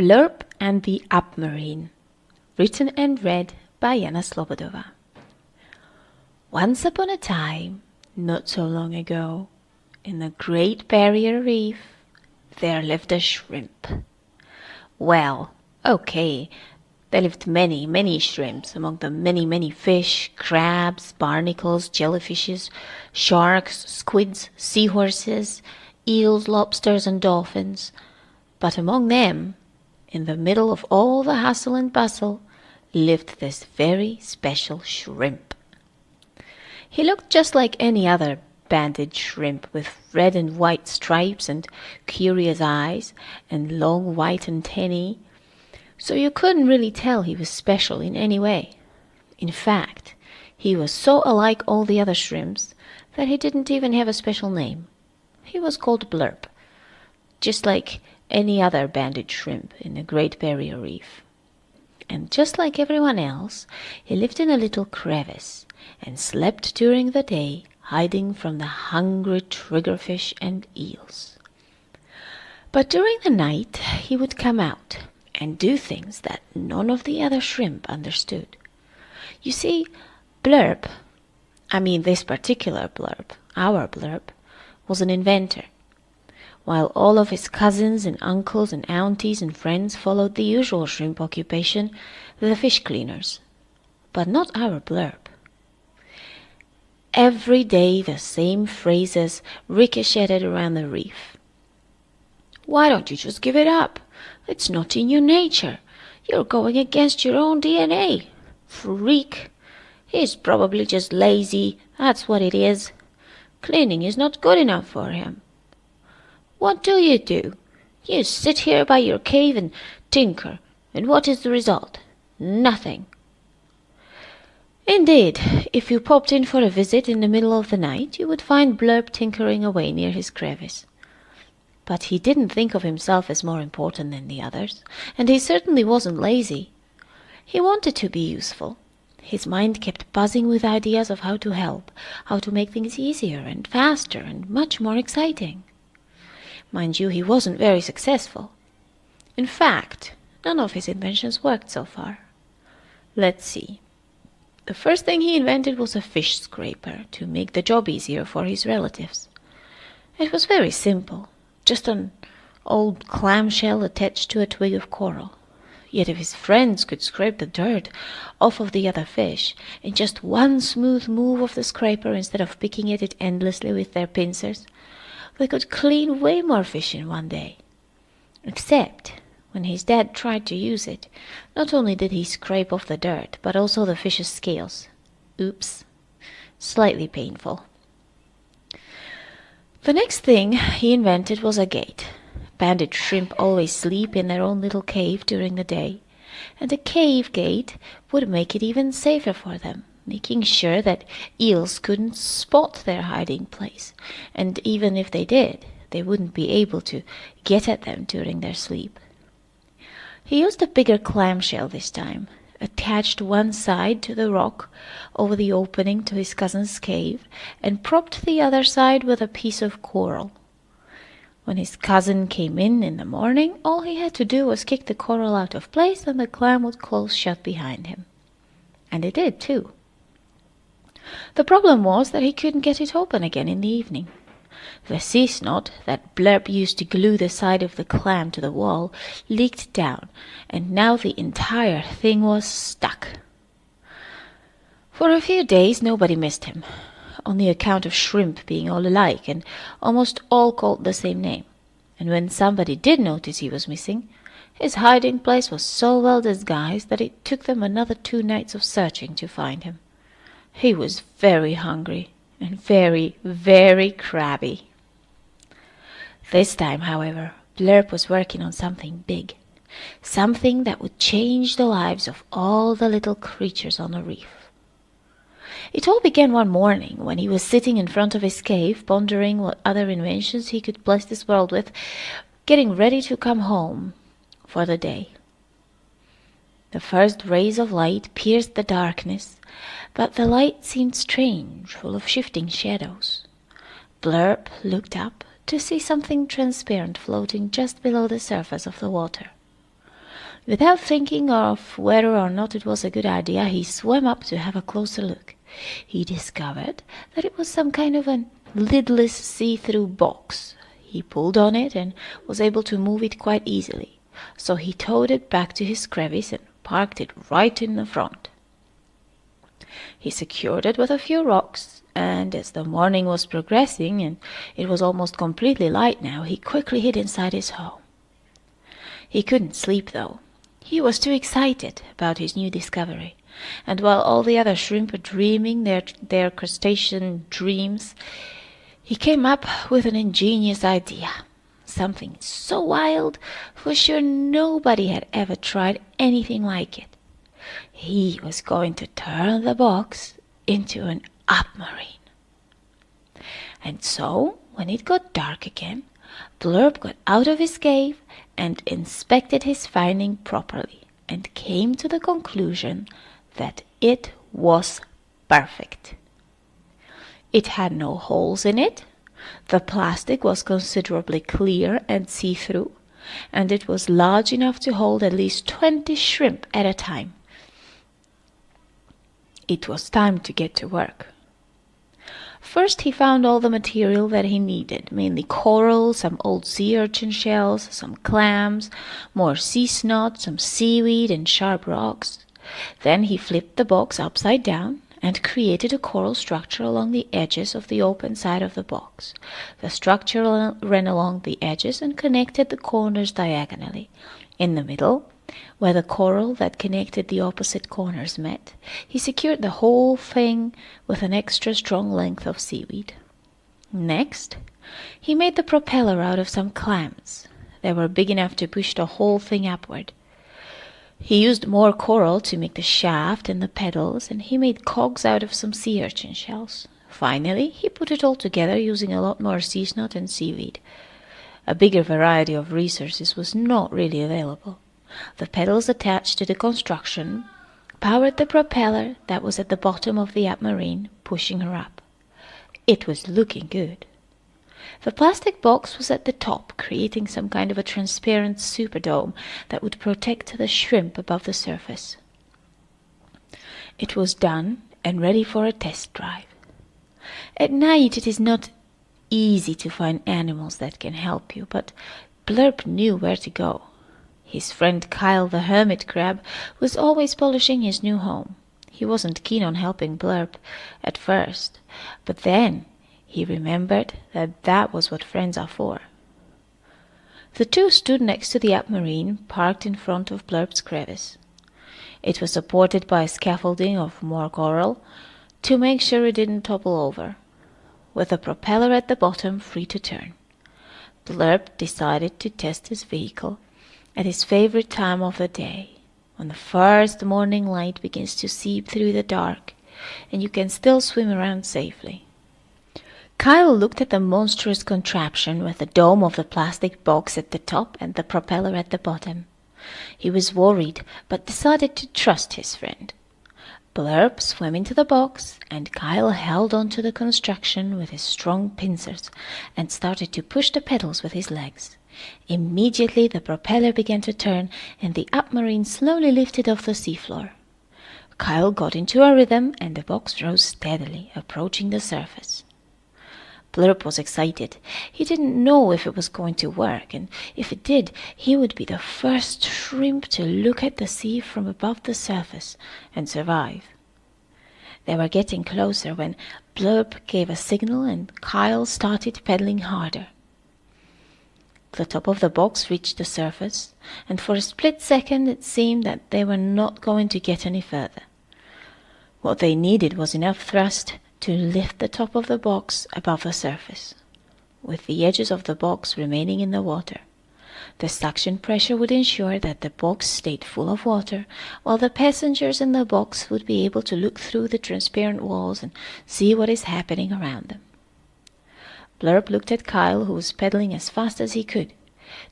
Blurp and the Upmarine, written and read by Jana. Once upon a time, not so long ago, in the Great Barrier Reef, there lived a shrimp. Well, okay, there lived many, many shrimps among the many, many fish, crabs, barnacles, jellyfishes, sharks, squids, seahorses, eels, lobsters, and dolphins. But among them, in the middle of all the hustle and bustle, lived this very special shrimp. He looked just like any other banded shrimp, with red and white stripes and curious eyes and long white antennae, so you couldn't really tell he was special in any way. In fact, he was so alike all the other shrimps that he didn't even have a special name. He was called Blurp, just like any other banded shrimp in the Great Barrier Reef. And just like everyone else, he lived in a little crevice and slept during the day, hiding from the hungry triggerfish and eels. But during the night he would come out and do things that none of the other shrimp understood. You see, Blurp, this particular Blurp, our Blurp, was an inventor. While all of his cousins and uncles and aunties and friends followed the usual shrimp occupation, the fish cleaners. But not our Blurp. Every day the same phrases ricocheted around the reef. "Why don't you just give it up? It's not in your nature. You're going against your own DNA. Freak. He's probably just lazy, that's what it is. Cleaning is not good enough for him. What do? You sit here by your cave and tinker, and what is the result? Nothing." Indeed, if you popped in for a visit in the middle of the night, you would find Blurp tinkering away near his crevice. But he didn't think of himself as more important than the others, and he certainly wasn't lazy. He wanted to be useful. His mind kept buzzing with ideas of how to help, how to make things easier and faster and much more exciting. Mind you, he wasn't very successful. In fact, none of his inventions worked so far. Let's see. The first thing he invented was a fish scraper to make the job easier for his relatives. It was very simple, just an old clamshell attached to a twig of coral. Yet if his friends could scrape the dirt off of the other fish in just one smooth move of the scraper instead of picking at it endlessly with their pincers, they could clean way more fish in one day. Except when his dad tried to use it, not only did he scrape off the dirt, but also the fish's scales. Oops. Slightly painful. The next thing he invented was a gate. Banded shrimp always sleep in their own little cave during the day, and a cave gate would make it even safer for them, making sure that eels couldn't spot their hiding place, and even if they did, they wouldn't be able to get at them during their sleep. He used a bigger clamshell this time, attached one side to the rock over the opening to his cousin's cave, and propped the other side with a piece of coral. When his cousin came in the morning, all he had to do was kick the coral out of place and the clam would close shut behind him. And it did, too. The problem was that he couldn't get it open again in the evening. The sea snot that Blurp used to glue the side of the clam to the wall leaked down, and now the entire thing was stuck. For a few days nobody missed him, on the account of shrimp being all alike and almost all called the same name. And when somebody did notice he was missing, his hiding place was so well disguised that it took them another 2 nights of searching to find him. He was very hungry and very, very crabby. This time, however, Blurp was working on something big, something that would change the lives of all the little creatures on the reef. It all began one morning when he was sitting in front of his cave, pondering what other inventions he could bless this world with, getting ready to come home for the day. The first rays of light pierced the darkness, but the light seemed strange, full of shifting shadows. Blurp looked up to see something transparent floating just below the surface of the water. Without thinking of whether or not it was a good idea, he swam up to have a closer look. He discovered that it was some kind of a lidless see-through box. He pulled on it and was able to move it quite easily, so he towed it back to his crevice and parked it right in the front. He secured it with a few rocks, and as the morning was progressing and it was almost completely light now, he quickly hid inside his home. He couldn't sleep, though. He was too excited about his new discovery, and while all the other shrimp were dreaming their crustacean dreams, he came up with an ingenious idea. Something so wild, for sure nobody had ever tried anything like it. He was going to turn the box into an Upmarine. And so, when it got dark again, Blurp got out of his cave and inspected his finding properly, and came to the conclusion that it was perfect. It had no holes in it, the plastic was considerably clear and see-through, and it was large enough to hold at least 20 shrimp at a time. It was time to get to work. First he found all the material that he needed, mainly coral, some old sea urchin shells, some clams, more sea snot, some seaweed, and sharp rocks. Then he flipped the box upside down and created a coral structure along the edges of the open side of the box. The structure ran along the edges and connected the corners diagonally. In the middle, where the coral that connected the opposite corners met, he secured the whole thing with an extra strong length of seaweed. Next, he made the propeller out of some clams. They were big enough to push the whole thing upward. He used more coral to make the shaft and the pedals, and he made cogs out of some sea urchin shells. Finally, he put it all together using a lot more sea snot and seaweed. A bigger variety of resources was not really available. The pedals attached to the construction powered the propeller that was at the bottom of the Upmarine, pushing her up. It was looking good. The plastic box was at the top, creating some kind of a transparent superdome that would protect the shrimp above the surface. It was done and ready for a test drive. At night it is not easy to find animals that can help you, but Blurp knew where to go. His friend Kyle the hermit crab was always polishing his new home. He wasn't keen on helping Blurp at first, but then he remembered that that was what friends are for. The two stood next to the Upmarine, parked in front of Blurp's crevice. It was supported by a scaffolding of more coral to make sure it didn't topple over, with the propeller at the bottom free to turn. Blurp decided to test his vehicle at his favorite time of the day, when the first morning light begins to seep through the dark and you can still swim around safely. Kyle looked at the monstrous contraption with the dome of the plastic box at the top and the propeller at the bottom. He was worried, but decided to trust his friend. Blurp swam into the box, and Kyle held on to the construction with his strong pincers and started to push the pedals with his legs. Immediately the propeller began to turn, and the Upmarine slowly lifted off the seafloor. Kyle got into a rhythm, and the box rose steadily, approaching the surface. Blurp was excited. He didn't know if it was going to work, and if it did, he would be the first shrimp to look at the sea from above the surface and survive. They were getting closer when Blurp gave a signal and Kyle started pedaling harder. The top of the box reached the surface, and for a split second it seemed that they were not going to get any further. What they needed was enough thrust to lift the top of the box above the surface, with the edges of the box remaining in the water. The suction pressure would ensure that the box stayed full of water, while the passengers in the box would be able to look through the transparent walls and see what is happening around them. Blurp looked at Kyle, who was pedaling as fast as he could,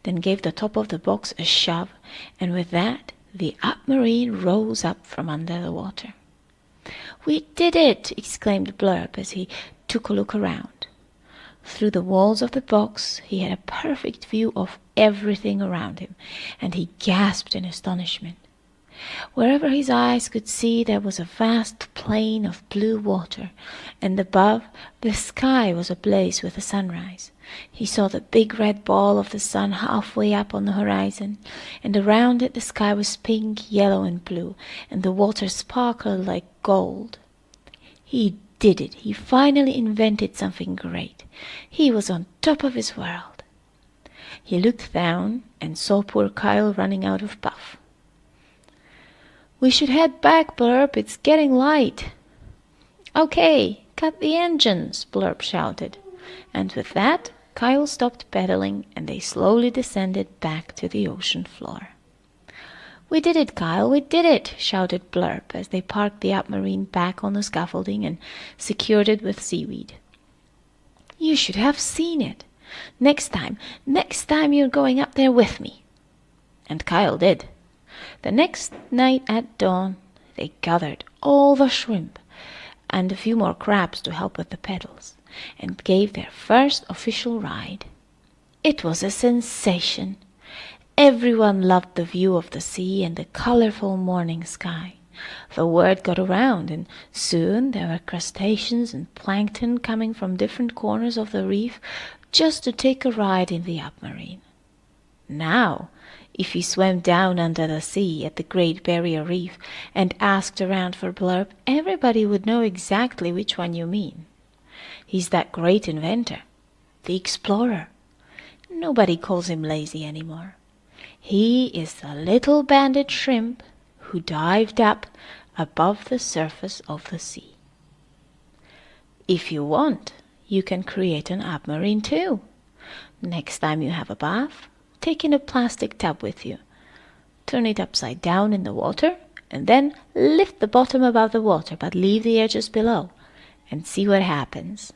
then gave the top of the box a shove, and with that the Upmarine rose up from under the water. "We did it!" exclaimed Blurp as he took a look around. Through the walls of the box he had a perfect view of everything around him, and he gasped in astonishment. Wherever his eyes could see there was a vast plain of blue water, and above the sky was ablaze with the sunrise. He saw the big red ball of the sun halfway up on the horizon, and around it the sky was pink, yellow, and blue, and the water sparkled like gold. He did it. He finally invented something great. He was on top of his world. He looked down and saw poor Kyle running out of puff. "We should head back, Blurp. It's getting light." "Okay, cut the engines," Blurp shouted. And with that, Kyle stopped pedaling, and they slowly descended back to the ocean floor. "We did it, Kyle, we did it," shouted Blurp as they parked the Upmarine back on the scaffolding and secured it with seaweed. "You should have seen it. Next time you're going up there with me." And Kyle did. The next night at dawn they gathered all the shrimp and a few more crabs to help with the pedals, and gave their first official ride. It was a sensation. Everyone loved the view of the sea and the colorful morning sky. The word got around, and soon there were crustaceans and plankton coming from different corners of the reef just to take a ride in the Upmarine. Now, if you swam down under the sea at the Great Barrier Reef and asked around for Blurp, everybody would know exactly which one you mean. He's that great inventor, the explorer. Nobody calls him lazy anymore. He is the little banded shrimp who dived up above the surface of the sea. If you want, you can create an Upmarine too. Next time you have a bath, take in a plastic tub with you. Turn it upside down in the water, and then lift the bottom above the water, but leave the edges below, and see what happens.